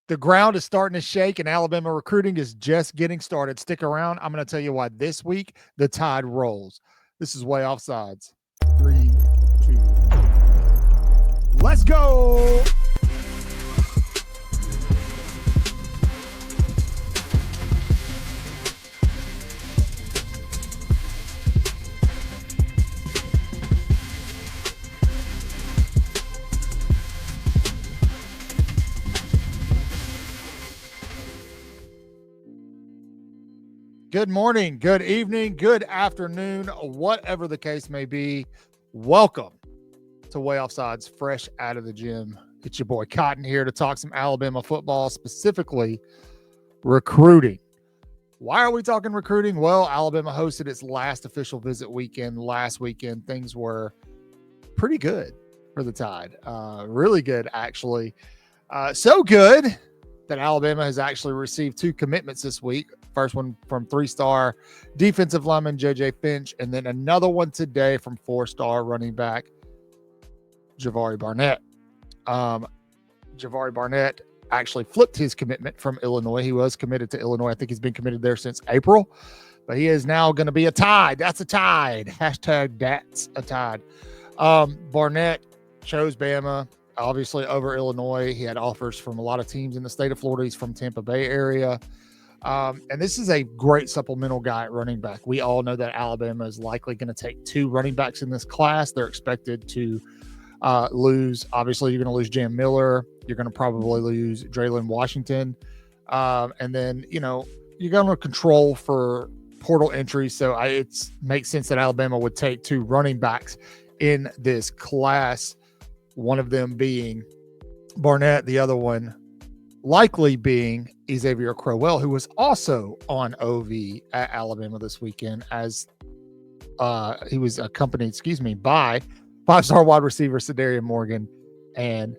The ground is starting to shake, and Alabama recruiting is just getting started. Stick around. I'm going to tell you why this week the Tide rolls. This is Way Offsides. 3, 2, let's go. Good morning, good evening, good afternoon, whatever the case may be. Welcome to Way Offsides, fresh out of the gym. It's your boy Cotton here to talk some Alabama football, specifically recruiting. Why are we talking recruiting? Well, Alabama hosted its last official visit weekend last weekend. Things were pretty good for the Tide. Really good, actually. So good that Alabama has actually received 2 commitments this week. First one from 3-star defensive lineman J.J. Finch, and then another one today from 4-star running back Javari Barnett. Javari Barnett actually flipped his commitment from Illinois. He was committed to Illinois. I think he's been committed there since April, but he is now going to be a Tide. That's a Tide. Hashtag that's a Tide. Barnett chose Bama, obviously, over Illinois. He had offers from a lot of teams in the state of Florida. He's from Tampa Bay area. And this is a great supplemental guy at running back. We all know that Alabama is likely going to take 2 running backs in this class. They're expected to lose. Obviously, you're going to lose Jam Miller. You're going to probably lose Draylon Washington. And then, you're going to control for portal entry. So it makes sense that Alabama would take 2 running backs in this class, one of them being Barnett, the other one likely being Xavier Crowell, who was also on OV at Alabama this weekend, as he was accompanied, by 5-star wide receiver Sadarian Morgan and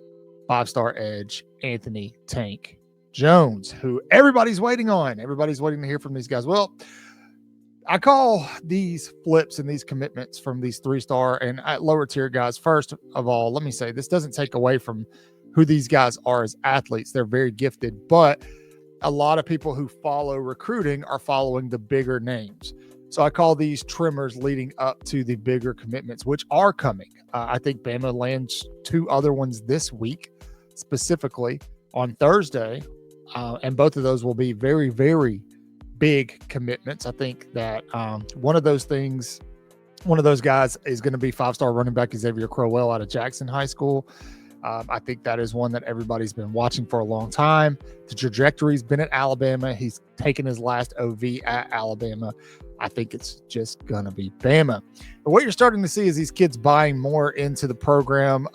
5-star edge Anthony Tank Jones, who everybody's waiting on. Everybody's waiting to hear from these guys. Well, I call these flips and these commitments from these 3-star and lower tier guys. First of all, let me say this doesn't take away from who these guys are as athletes. They're very gifted, but a lot of people who follow recruiting are following the bigger names. So I call these tremors leading up to the bigger commitments, which are coming. I think Bama lands 2 other ones this week, specifically on Thursday. And both of those will be very, very big commitments. I think that one of those guys is going to be 5-star running back Xavier Crowell out of Jackson High School. I think that is one that everybody's been watching for a long time. The trajectory's been at Alabama. He's taken his last OV at Alabama. I think it's just going to be Bama. But what you're starting to see is these kids buying more into the program.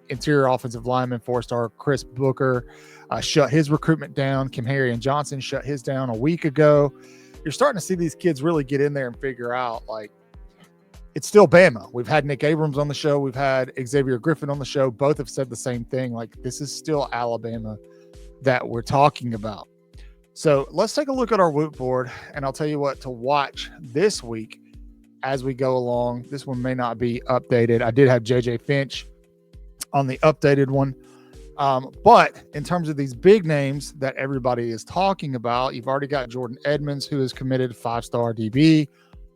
Interior offensive lineman, 4-star Chris Booker shut his recruitment down. Kimharian Johnson shut his down a week ago. You're starting to see these kids really get in there and figure out, it's still Bama. We've had Nick Abrams on the show. We've had Xavier Griffin on the show. Both have said the same thing. This is still Alabama that we're talking about. So let's take a look at our Whoop board, and I'll tell you what to watch this week as we go along. This one may not be updated. I did have J.J. Finch on the updated one. But in terms of these big names that everybody is talking about, you've already got Jordan Edmonds, who is committed 5-star DB.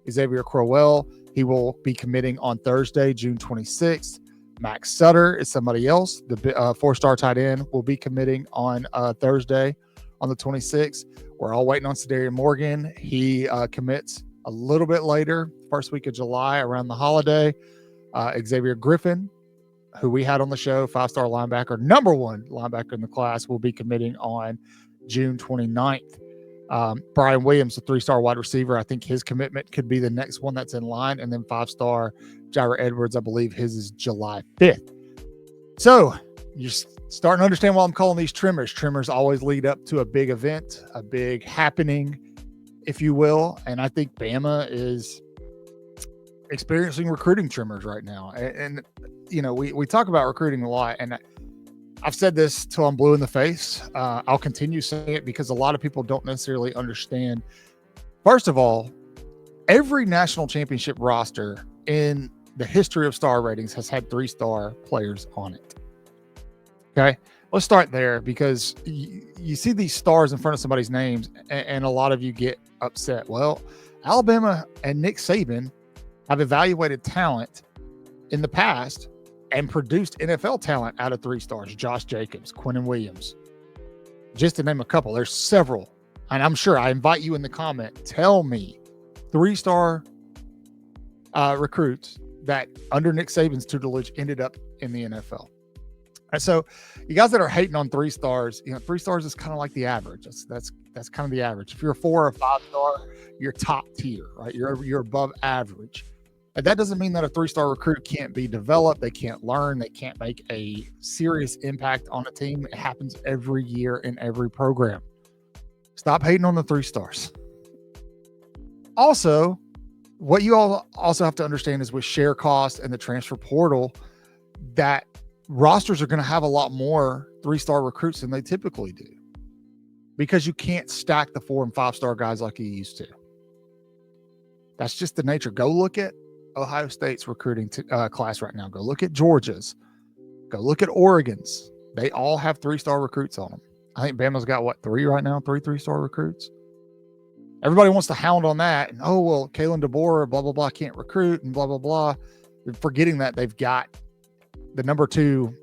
Xavier Crowell, he will be committing on Thursday, June 26th. Max Sutter is somebody else. The 4-star tight end will be committing on Thursday on the 26th. We're all waiting on Sadarian Morgan. He commits a little bit later, first week of July, around the holiday. Xavier Griffin, who we had on the show, 5-star linebacker, number 1 linebacker in the class, will be committing on June 29th. Brian Williams, a 3-star wide receiver, I think his commitment could be the next one that's in line. And then 5-star Javari Edwards, I believe his is July 5th. So you're starting to understand why I'm calling these tremors. Tremors always lead up to a big event, a big happening, if you will. And I think Bama is experiencing recruiting tremors right now. And we talk about recruiting a lot, and I've said this till I'm blue in the face. I'll continue saying it because a lot of people don't necessarily understand. First of all, every national championship roster in the history of star ratings has had 3-star players on it. Okay. let's start there, because you see these stars in front of somebody's names, and a lot of you get upset. Well, Alabama and Nick Saban have evaluated talent in the past and produced NFL talent out of 3 stars. Josh Jacobs, Quinnen Williams, just to name a couple. There's several. And I'm sure, I invite you in the comment, tell me 3-star recruits that under Nick Saban's tutelage ended up in the NFL. And so you guys that are hating on 3 stars, 3 stars is kind of like the average. That's kind of the average. If you're a 4 or 5-star, you're top tier, right? You're above average. And that doesn't mean that a 3-star recruit can't be developed. They can't learn. They can't make a serious impact on a team. It happens every year in every program. Stop hating on the 3 stars. Also, what you all also have to understand is with share cost and the transfer portal, that rosters are going to have a lot more 3-star recruits than they typically do, because you can't stack the 4 and 5-star guys like you used to. That's just the nature. Go look at Ohio State's recruiting class right now. Go look at Georgia's. Go look at Oregon's. They all have 3-star recruits on them. I think Bama's got 3 right now? 3 3-star recruits. Everybody wants to hound on that. And, oh, well, Kalen DeBoer, blah, blah, blah, can't recruit and blah, blah, blah. They're forgetting that they've got the number 2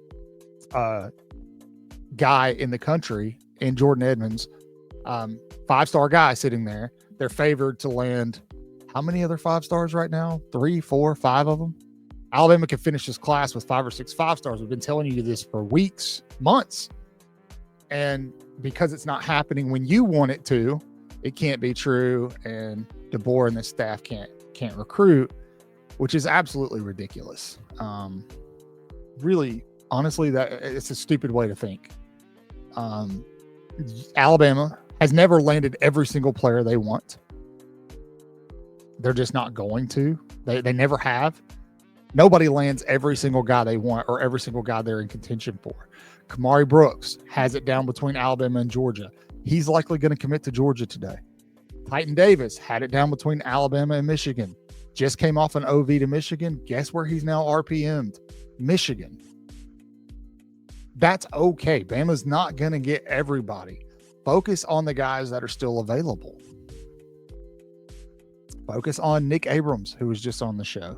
guy in the country in Jordan Edmonds, 5-star guy sitting there. They're favored to land how many other 5 stars right now? 3, 4, 5 of them. Alabama can finish this class with 5 or 6 5-stars. We've been telling you this for weeks, months. And because it's not happening when you want it to, it can't be true. And DeBoer and the staff can't recruit, which is absolutely ridiculous. Really, honestly, that it's a stupid way to think. Alabama has never landed every single player they want. They're just not going to. They never have. Nobody lands every single guy they want or every single guy they're in contention for. Kamari Brooks has it down between Alabama and Georgia. He's likely going to commit to Georgia today. Titan Davis had it down between Alabama and Michigan. Just came off an OV to Michigan. Guess where he's now RPM'd? Michigan. That's okay. Bama's not going to get everybody. Focus on the guys that are still available. Focus on Nick Abrams, who was just on the show.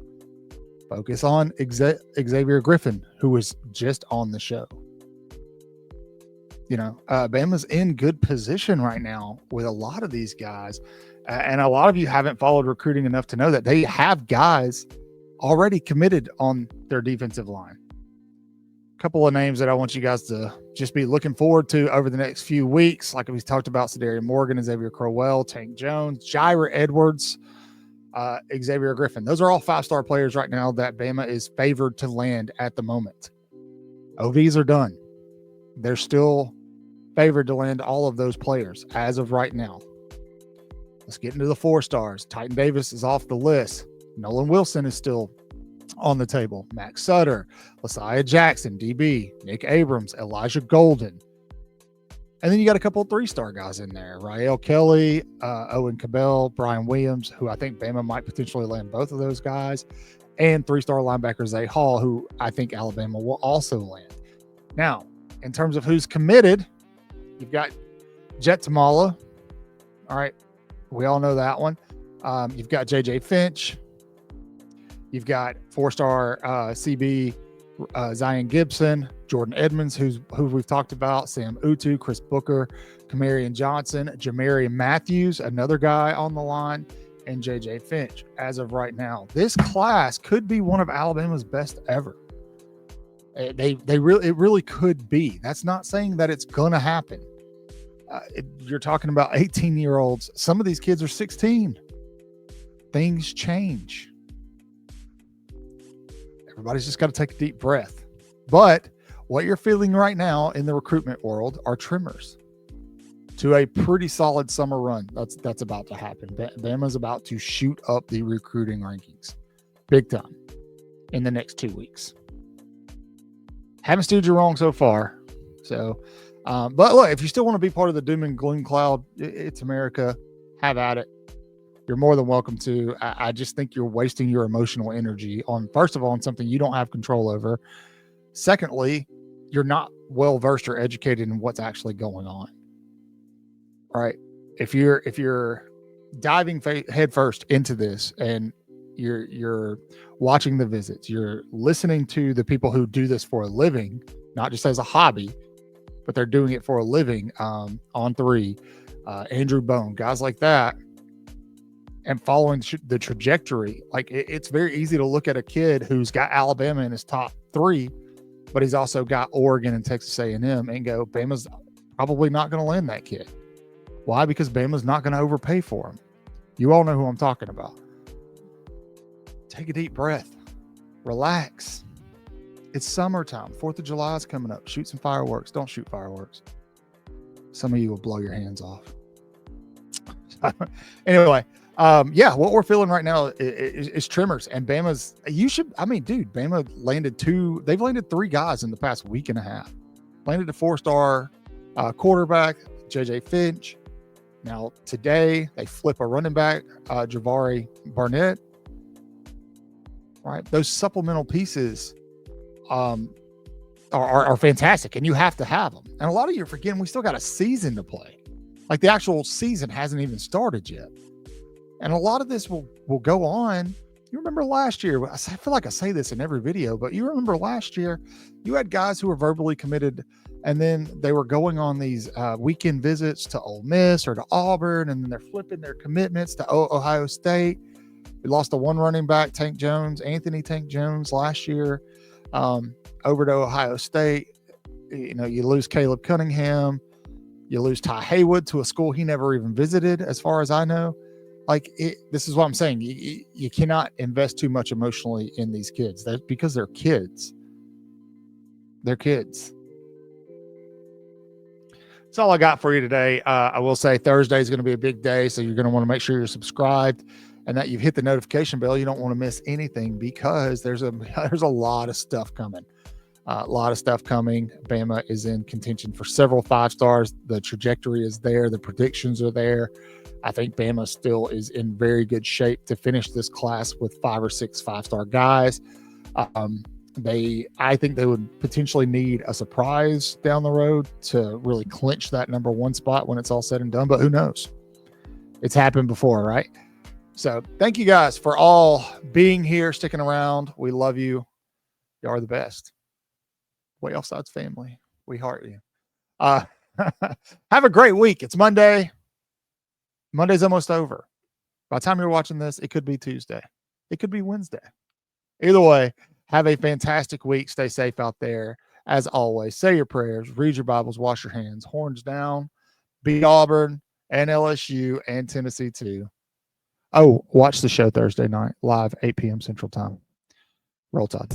Focus on Xavier Griffin, who was just on the show. Bama's in good position right now with a lot of these guys. And a lot of you haven't followed recruiting enough to know that they have guys already committed on their defensive line. A couple of names that I want you guys to just be looking forward to over the next few weeks. Like we talked about, Sadarian Morgan, Xavier Crowell, Tank Jones, Jair Edwards, Xavier Griffin. Those are all 5-star players right now that Bama is favored to land at the moment. OVs are done. They're still favored to land all of those players as of right now. Let's get into the 4-stars. Titan Davis is off the list. Nolan Wilson is still on the table. Max Sutter, Lasiah Jackson, DB, Nick Abrams, Elijah Golden. And then you got a couple of 3-star guys in there. Rael Kelly, Owen Cabell, Brian Williams, who I think Bama might potentially land both of those guys. And 3-star linebacker Zay Hall, who I think Alabama will also land. Now, in terms of who's committed, you've got Jet Tamala. All right. We all know that one. You've got JJ Finch. You've got 4-star CB Zion Gibson, Jordan Edmonds, who we've talked about, Sam Utu, Chris Booker, Kamarion Johnson, Jamarian Matthews, another guy on the line, and JJ Finch. As of right now, this class could be one of Alabama's best ever. It really could be. That's not saying that it's gonna happen. You're talking about 18-year-olds. Some of these kids are 16. Things change. Everybody's just got to take a deep breath. But what you're feeling right now in the recruitment world are tremors to a pretty solid summer run. That's about to happen. Bama's about to shoot up the recruiting rankings big time in the next 2 weeks. Haven't steered you wrong so far. So, but look, if you still want to be part of the doom and gloom cloud, it's America. Have at it. You're more than welcome to. I just think you're wasting your emotional energy on, first of all, on something you don't have control over. Secondly, you're not well versed or educated in what's actually going on. Right? If you're diving headfirst into this and you're watching the visits, you're listening to the people who do this for a living, not just as a hobby, but they're doing it for a living. On three, Andrew Bone, guys like that, and following the trajectory. Like it's very easy to look at a kid who's got Alabama in his top three, but he's also got Oregon and Texas A&M, and go, Bama's probably not going to land that kid. Why? Because Bama's not going to overpay for him. You all know who I'm talking about. Take a deep breath. Relax. It's summertime. 4th of July is coming up. Shoot some fireworks. Don't shoot fireworks. Some of you will blow your hands off. Anyway, what we're feeling right now is tremors. And Bama's, Bama landed they've landed 3 guys in the past week and a half. Landed a 4-star quarterback, JJ Finch. Now, today, they flip a running back, Javari Barnett. Right? Those supplemental pieces are fantastic, and you have to have them. And a lot of you are forgetting we still got a season to play. Like, the actual season hasn't even started yet. And a lot of this will go on. You remember last year, I feel like I say this in every video, but you remember last year, you had guys who were verbally committed, and then they were going on these weekend visits to Ole Miss or to Auburn, and then they're flipping their commitments to Ohio State. We lost a 1 running back, Anthony Tank Jones last year, over to Ohio State. You know, you lose Caleb Cunningham. You lose Ty Haywood to a school he never even visited, as far as I know. This is what I'm saying. You cannot invest too much emotionally in these kids. That's because they're kids. They're kids. That's all I got for you today. I will say Thursday is going to be a big day, so you're going to want to make sure you're subscribed and that you've hit the notification bell. You don't want to miss anything because there's a lot of stuff coming. Bama is in contention for several 5-stars. The trajectory is there. The predictions are there. I think Bama still is in very good shape to finish this class with 5 or 6 5-star guys. I think they would potentially need a surprise down the road to really clinch that number 1 spot when it's all said and done, but who knows? It's happened before, right? So thank you guys for all being here, sticking around. We love you. You are the best. Way Offsides family. We heart you. Have a great week. It's Monday. Monday's almost over. By the time you're watching this, it could be Tuesday. It could be Wednesday. Either way, have a fantastic week. Stay safe out there. As always, say your prayers, read your Bibles, wash your hands, horns down, beat Auburn and LSU and Tennessee too. Oh, watch the show Thursday night, live 8 p.m. Central Time. Roll Tide.